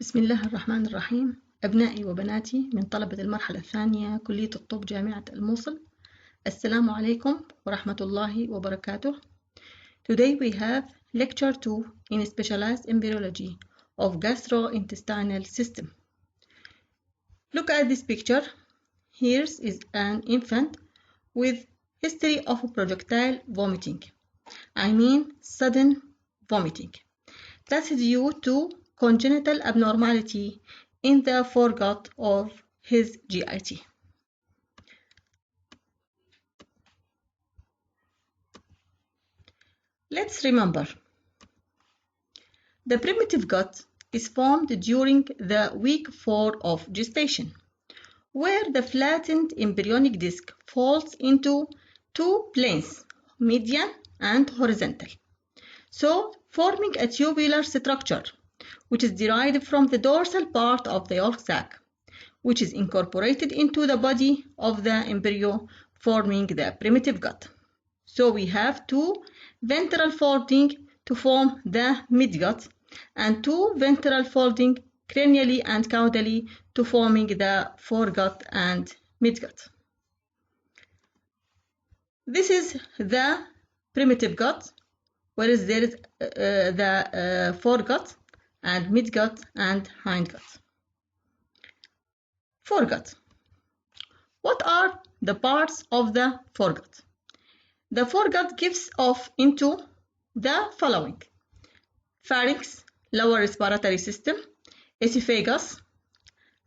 بسم الله الرحمن الرحيم. أبنائي وبناتي من طلبة المرحلة الثانية كلية الطب جامعة الموصل، السلام عليكم ورحمة الله وبركاته. Today we have lecture 2 in specialized embryology of gastrointestinal system. Look at this picture. Here is an infant with history of projectile vomiting. I mean sudden vomiting. That's due to congenital abnormality in the foregut of his GIT. Let's remember, the primitive gut is formed during the week 4 of gestation, where the flattened embryonic disc falls into two planes, median and horizontal, so forming a tubular structure, which is derived from the dorsal part of the yolk sac, which is incorporated into the body of the embryo, forming the primitive gut. So we have two ventral folding to form the midgut, and two ventral folding cranially and caudally to forming the foregut and midgut. This is the primitive gut, whereas there is the foregut and midgut and hindgut. Foregut. What are the parts of the foregut? The foregut gives off into the following: pharynx, lower respiratory system, esophagus,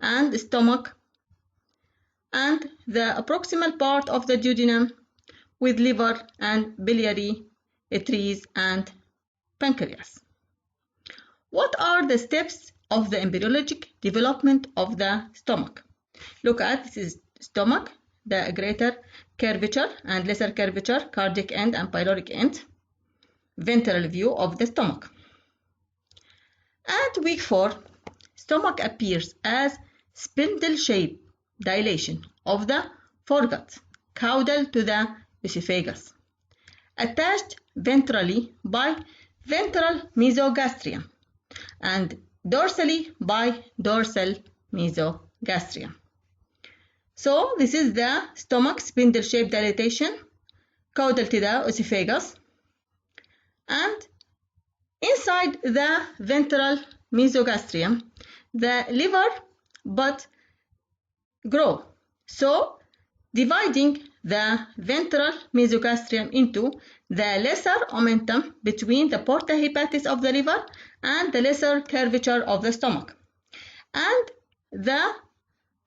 and stomach, and the proximal part of the duodenum with liver and biliary trees and pancreas. What are the steps of the embryologic development of the stomach? Look at this is stomach, the greater curvature and lesser curvature, cardiac end and pyloric end, ventral view of the stomach. At week 4, stomach appears as spindle-shaped dilation of the foregut, caudal to the esophagus, attached ventrally by ventral mesogastrium and dorsally by dorsal mesogastrium. So this is the stomach spindle-shaped dilatation, caudal to the esophagus, and inside the ventral mesogastrium, the liver bud grow. So dividing the ventral mesogastrium into the lesser omentum between the porta hepatis of the liver and the lesser curvature of the stomach, and the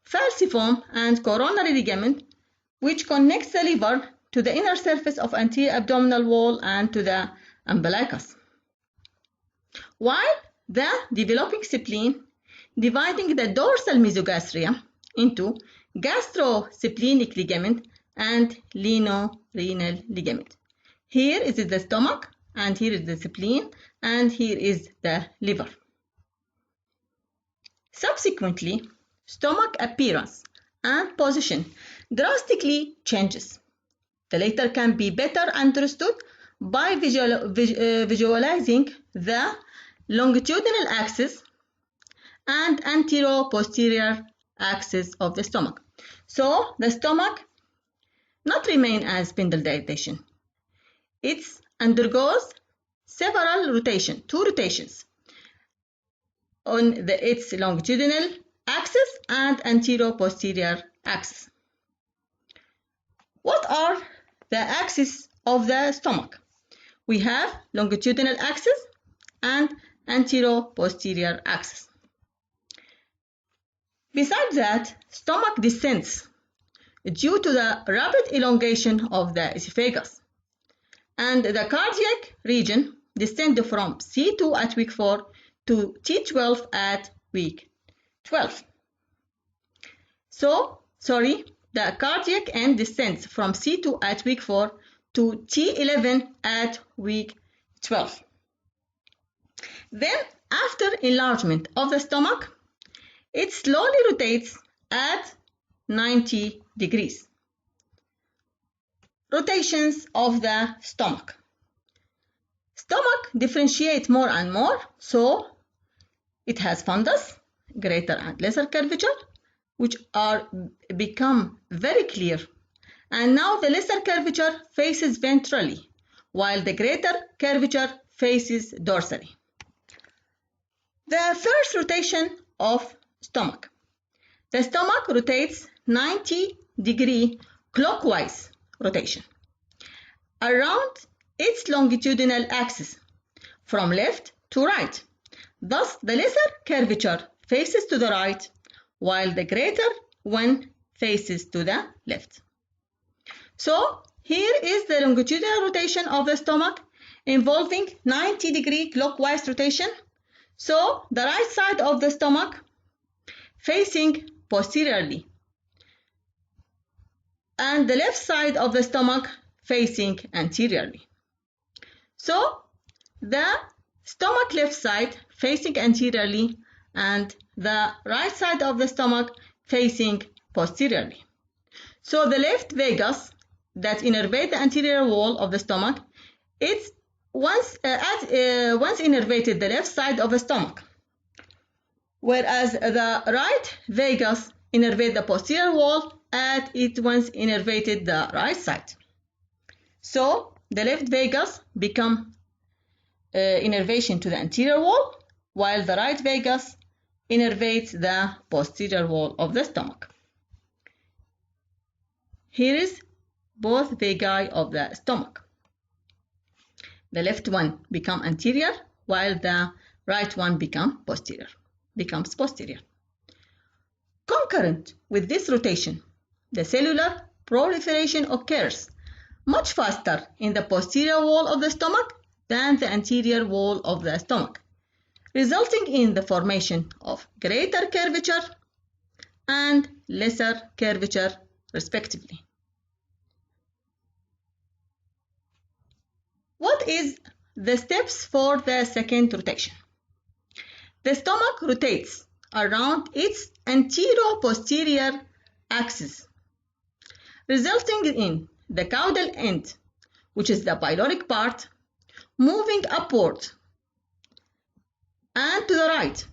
falciform and coronary ligament, which connects the liver to the inner surface of anterior abdominal wall and to the umbilicus. While the developing spleen dividing the dorsal mesogastrium into gastrosplenic ligament and lienorenal ligament. Here is the stomach, and here is the spleen, and here is the liver. Subsequently, stomach appearance and position drastically changes. The latter can be better understood by visualizing the longitudinal axis and antero-posterior axis of the stomach. So the stomach not remain as spindle dilatation. It undergoes several rotations, two rotations on its longitudinal axis and antero-posterior axis. What are the axes of the stomach? We have longitudinal axis and antero-posterior axis. Besides that, stomach descends due to the rapid elongation of the esophagus, and the cardiac region descends from C2 at week 4 to T12 at week 12. The cardiac end descends from C2 at week 4 to T11 at week 12. Then, after enlargement of the stomach, it slowly rotates at 90 degrees. Rotations of the stomach. Stomach differentiate more and more, so It has fundus, greater and lesser curvature, which are become very clear. And now the lesser curvature faces ventrally, while the greater curvature faces dorsally. The first rotation of stomach. The stomach rotates 90-degree clockwise rotation around its longitudinal axis from left to right. Thus, the lesser curvature faces to the right, while the greater one faces to the left. So, here is the longitudinal rotation of the stomach involving 90-degree clockwise rotation. So, the right side of the stomach facing posteriorly and the left side of the stomach facing anteriorly. So, the stomach left side facing anteriorly and the right side of the stomach facing posteriorly. So, the left vagus that innervates the anterior wall of the stomach, it's once innervated the left side of the stomach, whereas the right vagus innervates the posterior wall and it once innervated the right side. So the left vagus become innervation to the anterior wall, while the right vagus innervates the posterior wall of the stomach. Here is both vagi of the stomach. The left one becomes anterior, while the right one becomes posterior. Concurrent with this rotation, the cellular proliferation occurs much faster in the posterior wall of the stomach than the anterior wall of the stomach, resulting in the formation of greater curvature and lesser curvature, respectively. What is the steps for the second rotation? The stomach rotates around its antero-posterior axis, resulting in the caudal end, which is the pyloric part, moving upward and to the right,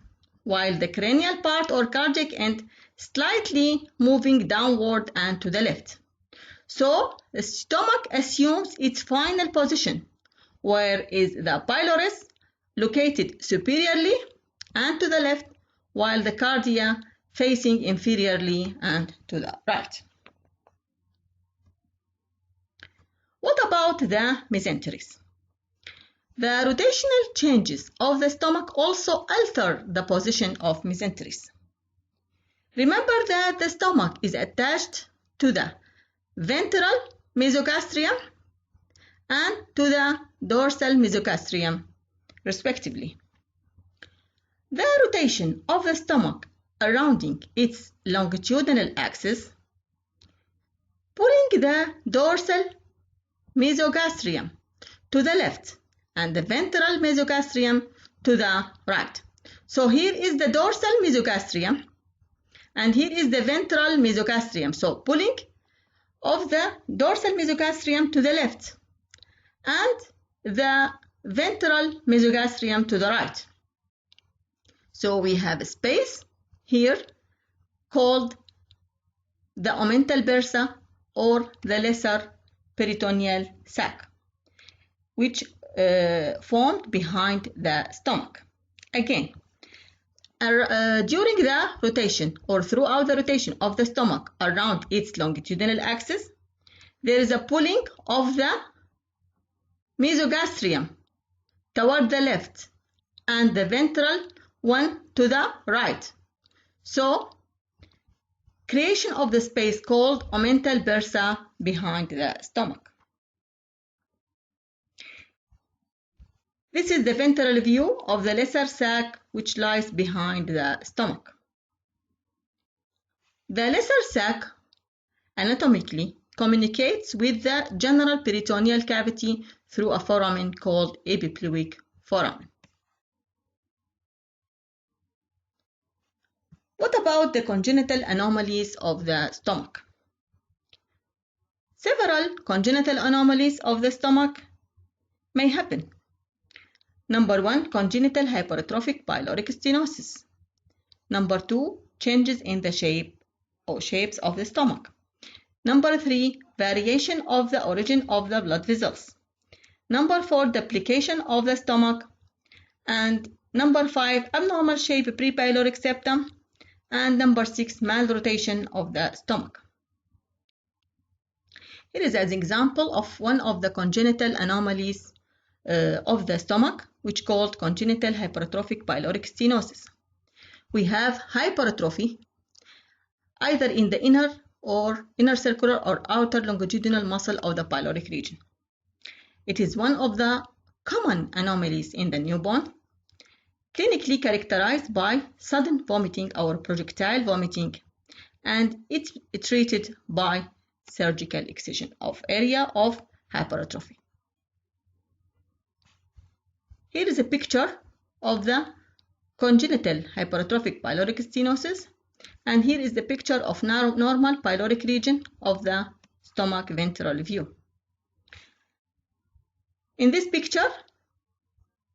while the cranial part or cardiac end slightly moving downward and to the left. So the stomach assumes its final position, where is the pylorus located superiorly and to the left, while the cardia facing inferiorly and to the right. What about the mesenteries? The rotational changes of the stomach also alter the position of mesenteries. Remember that the stomach is attached to the ventral mesogastrium and to the dorsal mesogastrium, respectively. The rotation of the stomach surrounding its longitudinal axis, pulling the dorsal mesogastrium to the left and the ventral mesogastrium to the right. So here is the dorsal mesogastrium and here is the ventral mesogastrium. So pulling of the dorsal mesogastrium to the left and the ventral mesogastrium to the right. So we have a space here called the omental bursa or the lesser peritoneal sac, which formed behind the stomach. Again, during the rotation or throughout the rotation of the stomach around its longitudinal axis, there is a pulling of the mesogastrium toward the left and the ventral one to the right. So, creation of the space called omental bursa behind the stomach. This is the ventral view of the lesser sac which lies behind the stomach. The lesser sac anatomically communicates with the general peritoneal cavity through a foramen called epiploic foramen. What about the congenital anomalies of the stomach? Several congenital anomalies of the stomach may happen. Number 1, congenital hypertrophic pyloric stenosis. Number 2, changes in the shape or shapes of the stomach. Number 3, variation of the origin of the blood vessels. Number 4, duplication of the stomach. And number 5, abnormal shape prepyloric septum. And number 6, malrotation of the stomach. Here is an example of one of the congenital anomalies of the stomach, which called congenital hypertrophic pyloric stenosis. We have hypertrophy either in the inner circular or outer longitudinal muscle of the pyloric region. It is one of the common anomalies in the newborn, clinically characterized by sudden vomiting or projectile vomiting, and it's treated by surgical excision of area of hypertrophy. Here is a picture of the congenital hypertrophic pyloric stenosis, and here is the picture of normal pyloric region of the stomach ventral view. In this picture,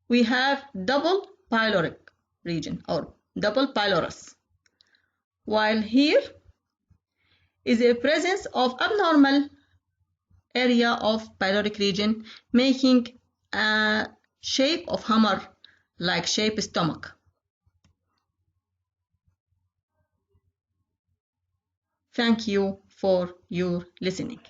we have double pyloric region or double pylorus, while here is a presence of abnormal area of pyloric region, making a shape of hammer like shape stomach. Thank you for your listening.